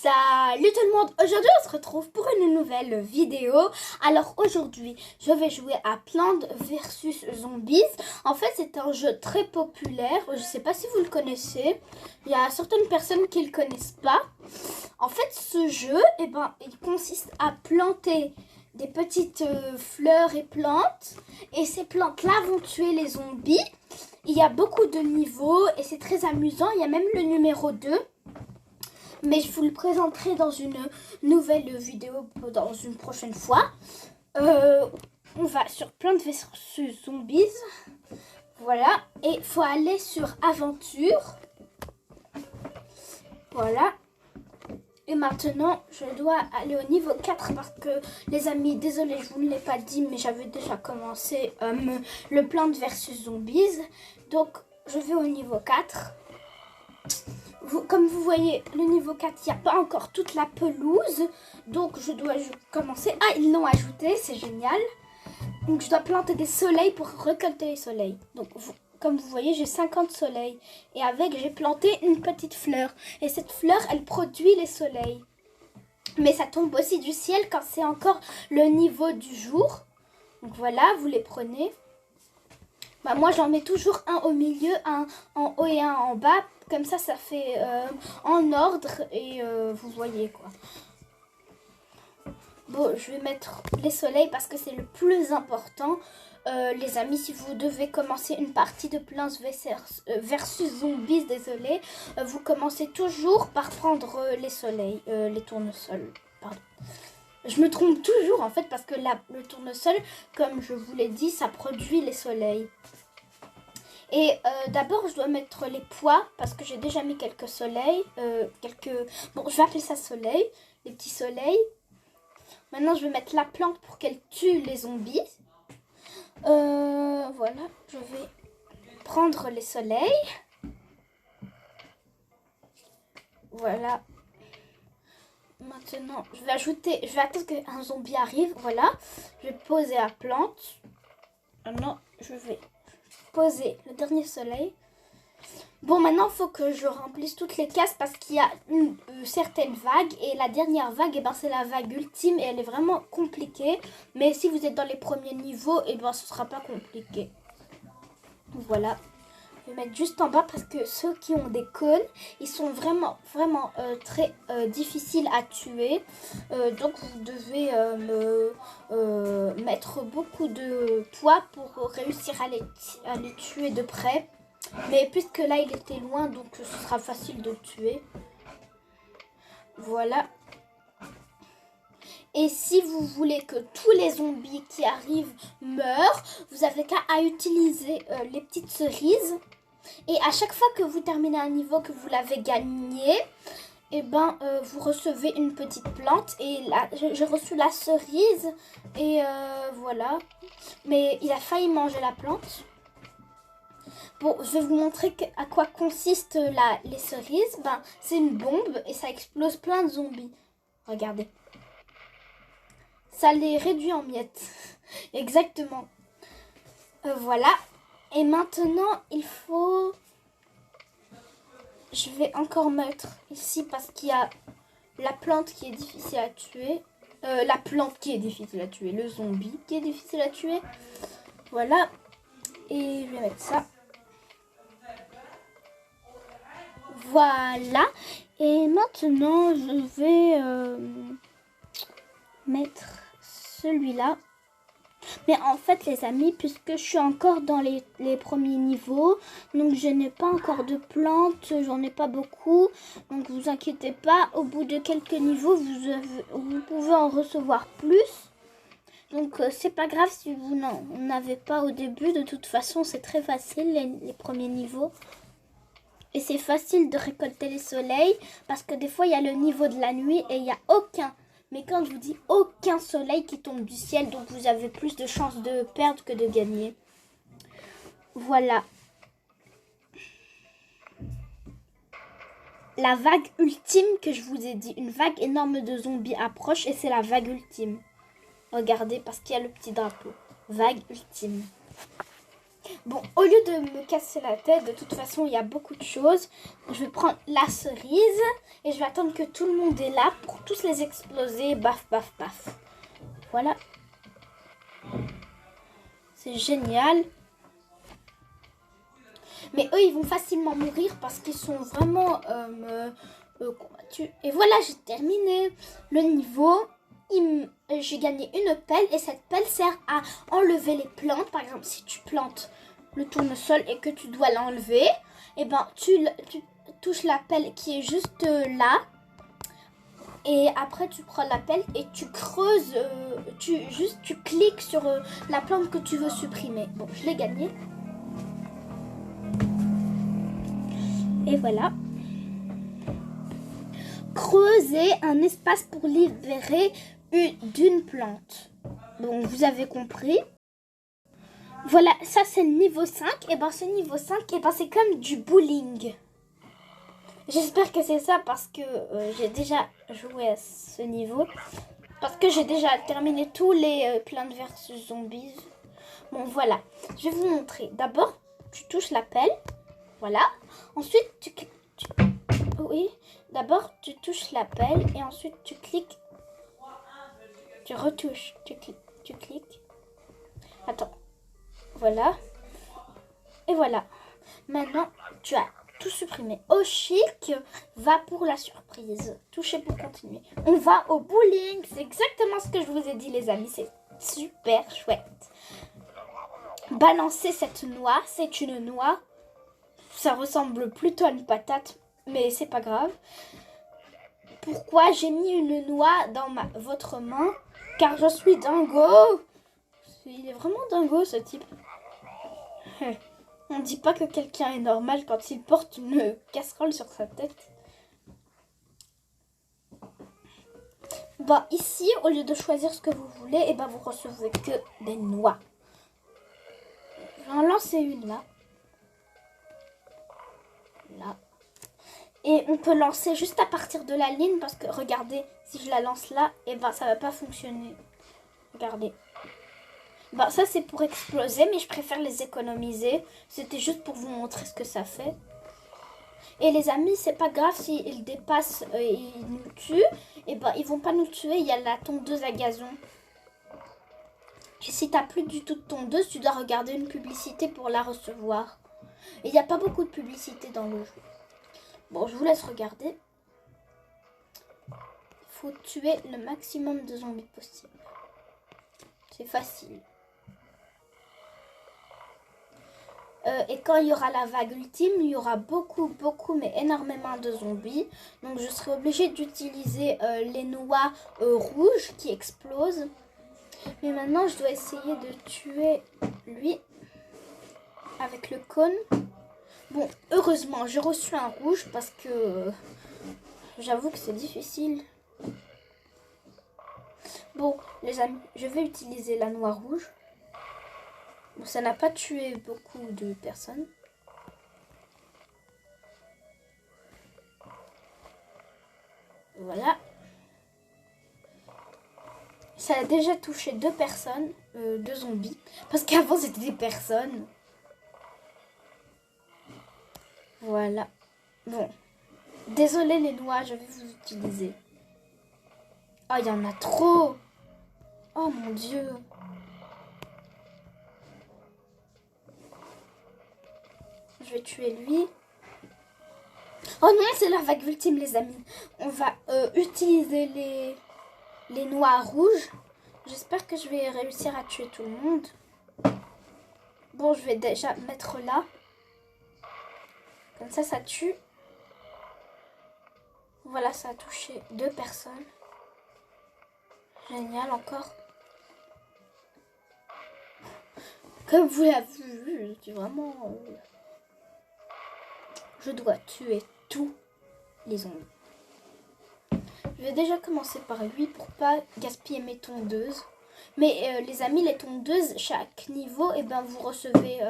Salut tout le monde, aujourd'hui on se retrouve pour une nouvelle vidéo. Alors aujourd'hui je vais jouer à Plants vs Zombies. En fait c'est un jeu très populaire, je sais pas si vous le connaissez. Il y a certaines personnes qui le connaissent pas. En fait ce jeu il consiste à planter des petites fleurs et plantes. Et ces plantes là vont tuer les zombies. Il y a beaucoup de niveaux et c'est très amusant, il y a même le numéro 2. Mais je vous le présenterai dans une nouvelle vidéo dans une prochaine fois. On va sur Plants vs Zombies. Voilà. Et il faut aller sur Aventure. Voilà. Et maintenant, je dois aller au niveau 4 parce que, les amis, désolé, je vous ne l'ai pas dit, mais j'avais déjà commencé le Plants vs Zombies. Donc, je vais au niveau 4. Comme vous voyez, le niveau 4, il n'y a pas encore toute la pelouse. Donc, je dois commencer. Ah, ils l'ont ajouté, c'est génial. Donc, je dois planter des soleils pour récolter les soleils. Donc, comme vous voyez, j'ai 50 soleils. Et avec, j'ai planté une petite fleur. Et cette fleur, elle produit les soleils. Mais ça tombe aussi du ciel quand c'est encore le niveau du jour. Donc, voilà, vous les prenez. Bah, moi, j'en mets toujours un au milieu, un en haut et un en bas. Comme ça, ça fait en ordre et vous voyez quoi. Bon, je vais mettre les soleils parce que c'est le plus important. Les amis, si vous devez commencer une partie de Plants versus Zombies, désolé, vous commencez toujours par prendre les soleils, les tournesols, pardon. Je me trompe toujours en fait parce que le tournesol, comme je vous l'ai dit, ça produit les soleils. Et d'abord, je dois mettre les pois parce que j'ai déjà mis quelques soleils. Bon, je vais appeler ça soleil, les petits soleils. Maintenant, je vais mettre la plante pour qu'elle tue les zombies. Voilà, je vais prendre les soleils. Voilà. Maintenant, je vais attendre qu'un zombie arrive. Voilà, je vais poser la plante. Maintenant, je vais poser le dernier soleil. Bon, maintenant il faut que je remplisse toutes les cases parce qu'il y a une certaine vague. Et la dernière vague, c'est la vague ultime et elle est vraiment compliquée. Mais si vous êtes dans les premiers niveaux, ce sera pas compliqué. Voilà. Je vais mettre juste en bas parce que ceux qui ont des cônes, ils sont vraiment très difficiles à tuer. Donc vous devez mettre beaucoup de poids pour réussir à les tuer de près. Mais puisque là il était loin, donc ce sera facile de le tuer. Voilà. Et si vous voulez que tous les zombies qui arrivent meurent, vous avez qu'à utiliser les petites cerises. Et à chaque fois que vous terminez un niveau, que vous l'avez gagné, vous recevez une petite plante. Et là, j'ai reçu la cerise. Et voilà. Mais il a failli manger la plante. Bon, je vais vous montrer à quoi consiste les cerises. C'est une bombe et ça explose plein de zombies. Regardez. Ça les réduit en miettes. Exactement. Voilà. Et maintenant, il faut... Je vais encore mettre ici parce qu'il y a la plante qui est difficile à tuer. La plante qui est difficile à tuer. Le zombie qui est difficile à tuer. Voilà. Et je vais mettre ça. Voilà. Et maintenant, je vais mettre celui-là. Mais en fait, les amis, puisque je suis encore dans les premiers niveaux, donc je n'ai pas encore de plantes, j'en ai pas beaucoup. Donc vous inquiétez pas, au bout de quelques niveaux, vous pouvez en recevoir plus. Donc c'est pas grave si vous n'en avez pas au début. De toute façon, c'est très facile les premiers niveaux. Et c'est facile de récolter les soleils parce que des fois, il y a le niveau de la nuit et il n'y a aucun. Mais quand je vous dis aucun soleil qui tombe du ciel, donc vous avez plus de chances de perdre que de gagner. Voilà. La vague ultime que je vous ai dit, une vague énorme de zombies approche et c'est la vague ultime. Regardez parce qu'il y a le petit drapeau. Vague ultime. Bon, au lieu de me casser la tête, de toute façon, il y a beaucoup de choses. Je vais prendre la cerise et je vais attendre que tout le monde est là pour tous les exploser. Baf, baf, baf. Voilà. C'est génial. Mais eux, ils vont facilement mourir parce qu'ils sont vraiment combattus. Et voilà, j'ai terminé le niveau. J'ai gagné une pelle et cette pelle sert à enlever les plantes. Par exemple, si tu plantes le tournesol et que tu dois l'enlever, et ben tu touches la pelle qui est juste là. Et après, tu prends la pelle et tu creuses, tu cliques sur la plante que tu veux supprimer. Bon, je l'ai gagné. Et voilà. Creuser un espace pour libérer d'une plante. Bon, vous avez compris. Voilà, ça c'est le niveau 5. Et ben ce niveau 5, et ben c'est comme du bowling. J'espère que c'est ça parce que j'ai déjà joué à ce niveau. Parce que j'ai déjà terminé tous les Plantes versus Zombies. Bon, voilà. Je vais vous montrer. D'abord, tu touches la pelle. Voilà. Ensuite, oui. D'abord, tu touches la pelle et ensuite tu cliques. Tu retouches. Tu cliques. Attends. Voilà. Et voilà. Maintenant, tu as tout supprimé. Au chic, va pour la surprise. Touchez pour continuer. On va au bowling. C'est exactement ce que je vous ai dit, les amis. C'est super chouette. Balancer cette noix. C'est une noix. Ça ressemble plutôt à une patate, mais c'est pas grave. Pourquoi j'ai mis une noix dans votre main? Car je suis dingo. Il est vraiment dingo, ce type. On dit pas que quelqu'un est normal quand il porte une casserole sur sa tête. Bah ici, au lieu de choisir ce que vous voulez, et ben vous recevez que des noix. Je vais en lancer une là. Là. Et on peut lancer juste à partir de la ligne parce que regardez, si je la lance là, et ben ça va pas fonctionner. Regardez. Bah ça c'est pour exploser, mais je préfère les économiser. C'était juste pour vous montrer ce que ça fait. Et les amis, c'est pas grave s'ils dépassent et ils nous tuent. Et ben ils vont pas nous tuer, il y a la tondeuse à gazon. Et si t'as plus du tout de tondeuse, tu dois regarder une publicité pour la recevoir. Et il n'y a pas beaucoup de publicité dans le jeu. Bon, je vous laisse regarder. Il faut tuer le maximum de zombies possible. C'est facile. Et quand il y aura la vague ultime, il y aura beaucoup, mais énormément de zombies. Donc je serai obligée d'utiliser les noix rouges qui explosent. Mais maintenant, je dois essayer de tuer lui avec le cône. Bon, heureusement, j'ai reçu un rouge parce que j'avoue que c'est difficile. Bon, les amis, je vais utiliser la noix rouge. Bon, ça n'a pas tué beaucoup de personnes. Voilà. Ça a déjà touché 2 personnes, 2 zombies. Parce qu'avant, c'était des personnes. Voilà. Bon. Désolé les noix, je vais vous utiliser. Oh, il y en a trop. Oh mon Dieu. Je vais tuer lui. Oh non, c'est la vague ultime, les amis. On va utiliser les noix rouges. J'espère que je vais réussir à tuer tout le monde. Bon, je vais déjà mettre là. Comme ça tue. Voilà, ça a touché 2 personnes. Génial, encore. Comme vous l'avez vu, je suis vraiment... Je dois tuer tous les zombies. Je vais déjà commencer par lui pour pas gaspiller mes tondeuses. Mais les amis, les tondeuses, chaque niveau, et ben vous recevez,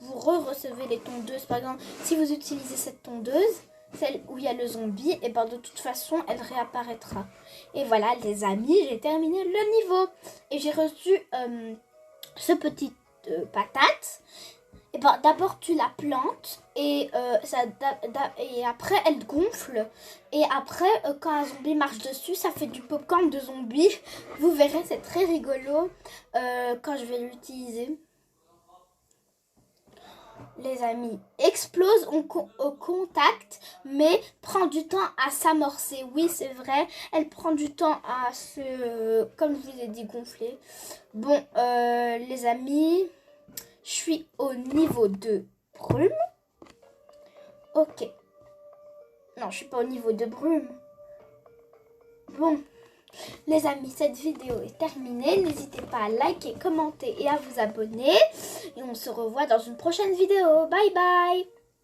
vous re-recevez les tondeuses. Par exemple, si vous utilisez cette tondeuse, celle où il y a le zombie, et ben de toute façon, elle réapparaîtra. Et voilà, les amis, j'ai terminé le niveau. Et j'ai reçu ce petit patate. Et ben, d'abord tu la plantes et, et après elle gonfle. Et après, quand un zombie marche dessus, ça fait du popcorn de zombie. Vous verrez, c'est très rigolo quand je vais l'utiliser. Les amis, explose au contact, mais prend du temps à s'amorcer. Oui, c'est vrai, elle prend du temps à se, comme je vous ai dit, gonfler. Bon, les amis, je suis au niveau de brume. Ok. Non, je suis pas au niveau de brume. Bon, les amis, cette vidéo est terminée. N'hésitez pas à liker, commenter et à vous abonner. Et on se revoit dans une prochaine vidéo. Bye bye!